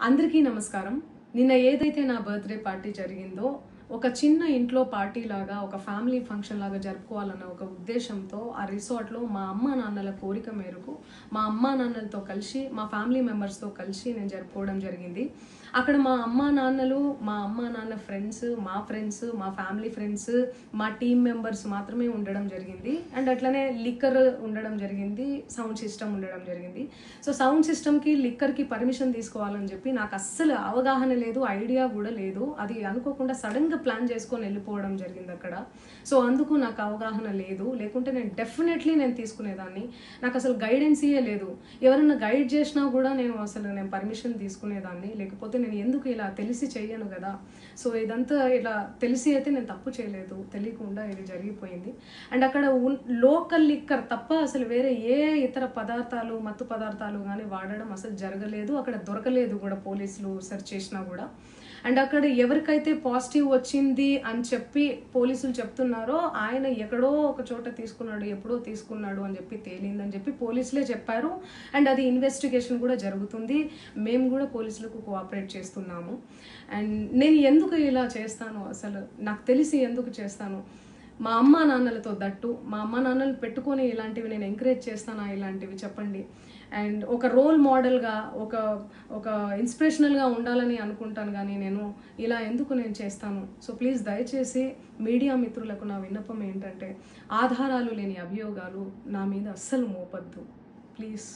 అందరికీ నమస్కారం. నిన్న ఏదైతే నా బర్త్డే పార్టీ జరిగిందో ఒక చిన్న ఇంట్లో పార్టీ లాగా ఒక ఫ్యామిలీ ఫంక్షన్ లాగా జరుపుకోవాలన్న ఒక ఉద్దేశంతో ఆ రిసార్ట్లో మా అమ్మా నాన్నల కోరిక మేరకు మా అమ్మా నాన్నలతో కలిసి మా ఫ్యామిలీ మెంబర్స్తో కలిసి నేను జరుపుకోవడం జరిగింది. అక్కడ మా అమ్మా నాన్న ఫ్రెండ్స్, మా ఫ్రెండ్స్, మా ఫ్యామిలీ ఫ్రెండ్స్, మా టీమ్ మెంబర్స్ మాత్రమే ఉండడం జరిగింది. అండ్ అట్లనే లిక్కర్ ఉండడం జరిగింది, సౌండ్ సిస్టమ్ ఉండడం జరిగింది. సో సౌండ్ సిస్టమ్కి లిక్కర్కి పర్మిషన్ తీసుకోవాలని చెప్పి నాకు అస్సలు అవగాహన లేదు, ఐడియా కూడా లేదు. అది అనుకోకుండా సడన్గా ప్లాన్ చేసుకొని వెళ్ళిపోవడం జరిగింది అక్కడ. సో అందుకు నాకు అవగాహన లేదు, లేకుంటే నేను డెఫినెట్లీ తీసుకునేదాన్ని. నాకు అసలు గైడెన్సీయే లేదు. ఎవరైనా గైడ్ చేసినా కూడా నేను పర్మిషన్ తీసుకునేదాన్ని, లేకపోతే నేను ఎందుకు ఇలా తెలిసి చెయ్యను కదా. సో ఇదంతా ఇలా తెలిసి అయితే నేను తప్పు చేయలేదు, తెలియకుండా ఇది జరిగిపోయింది. అండ్ అక్కడ లోకల్ లిక్కర్ తప్ప అసలు వేరే ఏ ఇతర పదార్థాలు, మత్తు పదార్థాలు కానీ వాడడం అసలు జరగలేదు. అక్కడ దొరకలేదు కూడా, పోలీసులు సెర్చ్ చేసినా కూడా. అండ్ అక్కడ ఎవరికైతే పాజిటివ్ వచ్చింది అని చెప్పి పోలీసులు చెప్తున్నారో ఆయన ఎక్కడో ఒక చోట తీసుకున్నాడు, ఎప్పుడో తీసుకున్నాడు అని చెప్పి తేలిందని చెప్పి పోలీసులే చెప్పారు. అండ్ అది ఇన్వెస్టిగేషన్ కూడా జరుగుతుంది. మేము కూడా పోలీసులకు కోఆపరేట్ చేస్తున్నాము. అండ్ నేను ఎందుకు ఇలా చేస్తాను, అసలు నాకు తెలిసి ఎందుకు చేస్తాను, మా అమ్మా నాన్నలతో దట్టు మా అమ్మా నాన్నలు పెట్టుకొని ఇలాంటివి నేను ఎంకరేజ్ చేస్తానా, ఇలాంటివి చెప్పండి. అండ్ ఒక రోల్ మోడల్గా, ఒక ఇన్స్పిరేషనల్గా ఉండాలని అనుకుంటాను, కానీ నేను ఇలా ఎందుకు చేస్తాను. సో ప్లీజ్ దయచేసి మీడియా మిత్రులకు నా విన్నపం ఏంటంటే, ఆధారాలు లేని అభియోగాలు నా మీద అస్సలు మోపద్దు ప్లీజ్.